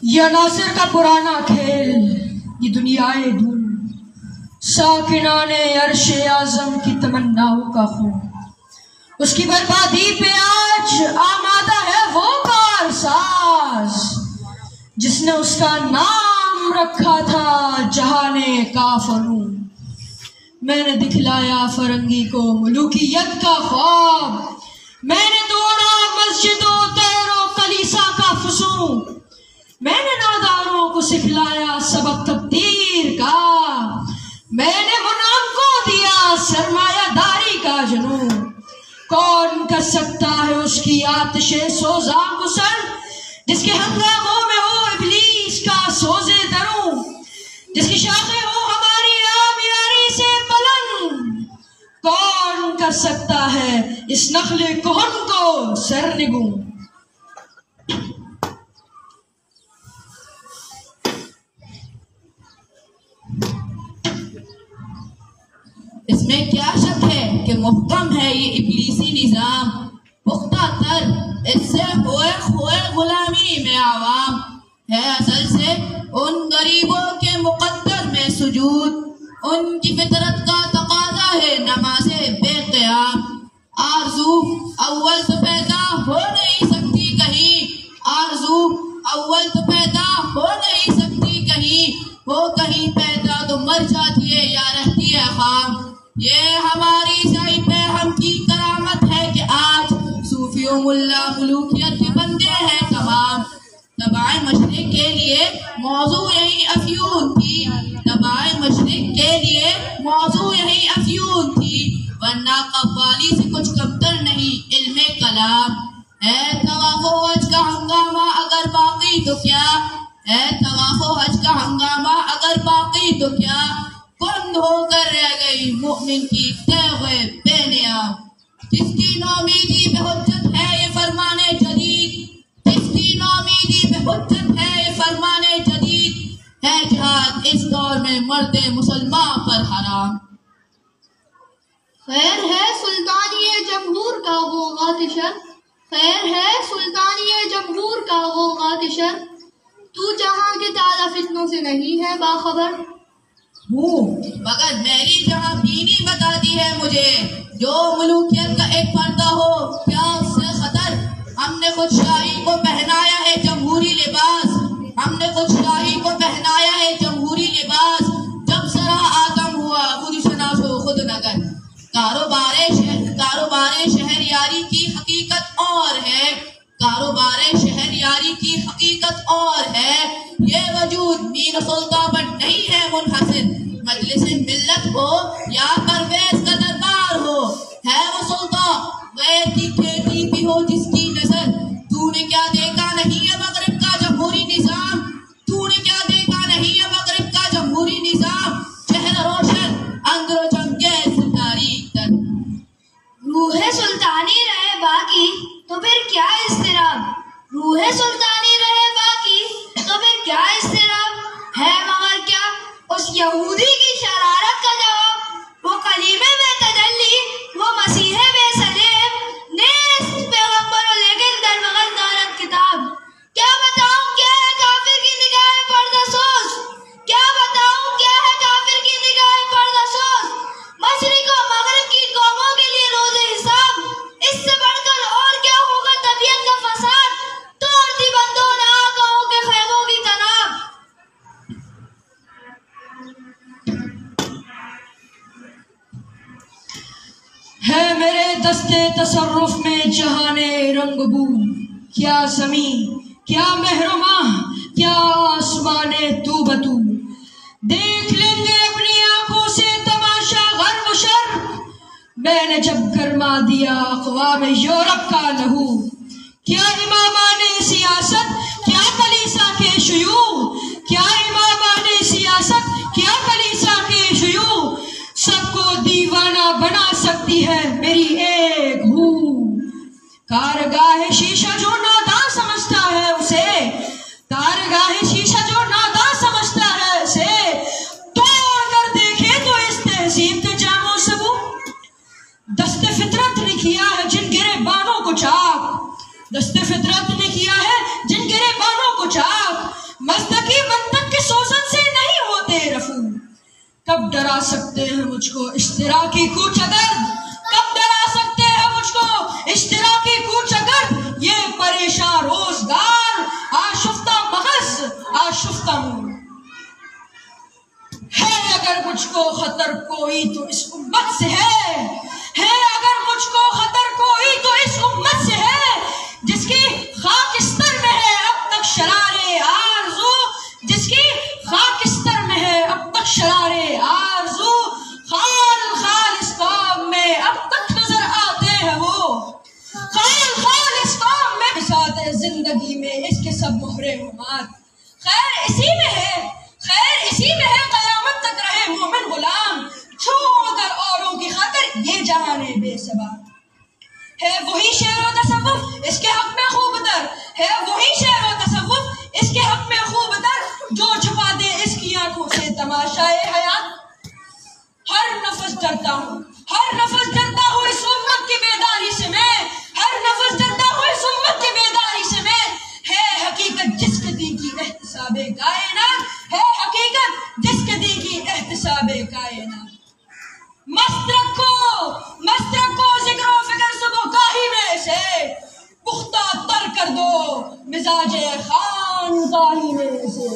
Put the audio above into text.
यह नासिर का पुराना खेल, ये दुनियाए धूम, साकिनाने अर्शे आज़म की तमन्नाओं का खून। उसकी बर्बादी पे आज आमादा है वो कारसाज, जिसने उसका नाम रखा था जहाने काफनू। मैंने दिखलाया फरंगी को मुलूकियत का ख्वाब, मैंने तोड़ा मस्जिदों तैरो कलीसा का फसूं, मैंने नादारों को सिखलाया सबक तकदीर का, मैंने मुनाम को दिया सरमायादारी का जुनून। कौन कर सकता है उसकी आतिशे सोजा गुसल, जिसके हंगामों में हो इब्लीस का सोजे दरूं, जिसकी शाखें हो हमारी आबियारी से बुलंद। कौन कर सकता है इस नखले कोहन को सरनिगूं। इसमें क्या शक है कि मुहकम है ये इब्लीसी निजाम, पुख्ता तर इससे खोए खोए गुलामी में आवाम है। असल से उन गरीबों के मुकद्दर में सुजूद, उनकी फितरत का तकाजा है नमाज़े बेक़याम। आरज़ू अव्वल तो पैदा हो नहीं सकती कहीं, आरज़ू अव्वल तो पैदा हो नहीं सकती कहीं, वो कहीं पैदा तो मर जाती है या रहती है खाम। ये हमारी ज़ाइक़े हम की करामत है कि आज सूफियों मुल्ला मुलूकियत के बंदे हैं तमाम। तबाए मशरिक के लिए मौजू यही अफ्यून थी, तबाए मशरिक के लिए मौजू यही अफ्यून थी, वरना कव्वाली से कुछ कमतर नहीं इल्मे कलाम। है तवाफ़ो हज का हंगामा अगर बाकी तो क्या, है तवाफ़ो हज का हंगामा अगर बाकी तो क्या, कुंद होकर रह गई मुमिन की तैग़े बेनियाम। जिसकी नौमीदी पे हुज्जत है ये फरमाने जदीद, जिसकी नौमीदी पे हुज्जत है ये फरमाने जदीद, है जिहाद इस दौर में मर्दे मुसलमान पर हराम। खैर है सुल्तानिये जमहूर का वो गातिशर, खैर है सुल्तानिये जमहूर का वो गातिशर, तू जहां के ताज़ा फितनों से नहीं है बाखबर। मगर मेरी जहां बीनी बताती है मुझे, जो मुलूकियत का एक पर्दा हो क्या उससे खतर। हमने खुद शाही को पहनाया है जमहूरी लिबास, हमने खुद शाही को पहनाया है जमहूरी लिबास, जब सरा आदम हुआ खुद शनासो खुद नगर। कारोबारे शहरियारी की हकीकत और है, कारोबारे शहरियारी की हकीकत और है, ये वजूद मीर सुल्तान पर नहीं है मुनहसिर। मजलिस मिल्लत हो या परवेज का दरबार हो, है वो सुल्तान गैर की खेती भी हो जिसकी नजर। तूने क्या देखा नहीं है मगरिब का जमहूरी निजाम, तूने क्या देखा नहीं है मगरिब का जमहूरी निजाम। चेहरा रोशन अंदर चमके तारीख तर, रूहे सुल्तानी रहे बाकी तो फिर क्या इस्तिराब, रूहे सुल्तानी रहे बाकी तो फिर क्या इस्तिराब है। मगर क्या उस यहूदी की शरारत का जवाब, वो कलीमे में तजल्ली, वो मसीहे में सलेब, नेस्त पैगंबरों लेकिन दरमगन दारत किताब। क्या बताऊं क्या है काफिर की निगाहें पर्दासोस, क्या बताऊं क्या है काफिर की निगाहें पर्दासोस। मशरिक और मगरिब की कौमों के लिए रोज़े हिसाब, इससे बढ़कर और क्या होगा तबीयत का फसाद। तोड़ती बंदों ने आकाओं के खैमों की तनाब। है मेरे दस्ते तसर्रुफ में जहाने रंगबू, क्या ज़मीं क्या महरुमा क्या आसमाने तू बतू। देख लेंगे अपनी आंखों से तमाशा गर्व शर, मैंने जब गरमा दिया अक़वाम यूरोप का लहू। क्या इमामाने सियासत क्या कलीसा के शुयू, क्या इमामाने सियासत क्या कलीसा के शुयू। सबको दीवाना बना सकती है मेरी एक हूँ, कारगाह शीशा जो नादान समझता है उसे, कारगाह शीशा जो नादान समझता है उसे, तोड़ कर देखे तो इस तहजीब के जामों से वो। दस्ते फितरत ने किया है जिन गिरे बानों को चाक, दस्ते फितरत ने किया है जिन गिरे बानों को चाक। मस्तकी मंतक के सोजन से नहीं होते रफू। कब डरा सकते हैं मुझको इश्तिराकी कूच अगर, कब डरा सकते हैं मुझको इश्तिराकी कूच अगर, ये परेशान रोजगार आशुफ्ता मगज आशुफ्ता मुंह है। अगर मुझको खतर कोई तो इस उम्मत से है अगर मुझको खतर कोई तो इस उम्मत से है, जिसकी खाकिस्तर में है अब तक शरारे आरज़ू, जिसकी खाकिस्तर में है अब तक शरारे आरज़ू, खाल खाल इस कौम में अब तक नजर आते हैं वो, खाल खाल इस कौम में साथ जिंदगी में इसके सब मोहरे हुमात। खैर इसी में है, खैर इसी में है कयामत तक रहे मोमिन गुलाम, छोड़कर औरों की खातिर ये जहाने बेसबा। है वही शेर व तसव्वुफ इसके हक में खूबतर, है वही शेर व तसव्वुफ इसके हक में खूबतर, जो छुपा दे इसकी आंखों से तमाशाए हयात। हर नफस डरता हूँ, हर नफस डरता हूँ इस उम्मत की बेदारी से मैं, हर नफस डरता हूँ इस उम्मत की बेदारी से मैं। है हकीकत जिसके दी की एहतिसाबे कायनात, है हकीकत जिसके दी की एहतिसाबे कायनात। मस्त रखो जिक्र फिक्र सुबहगाही में से, पुख्ता तर कर दो मिजाजे खानकाही में से।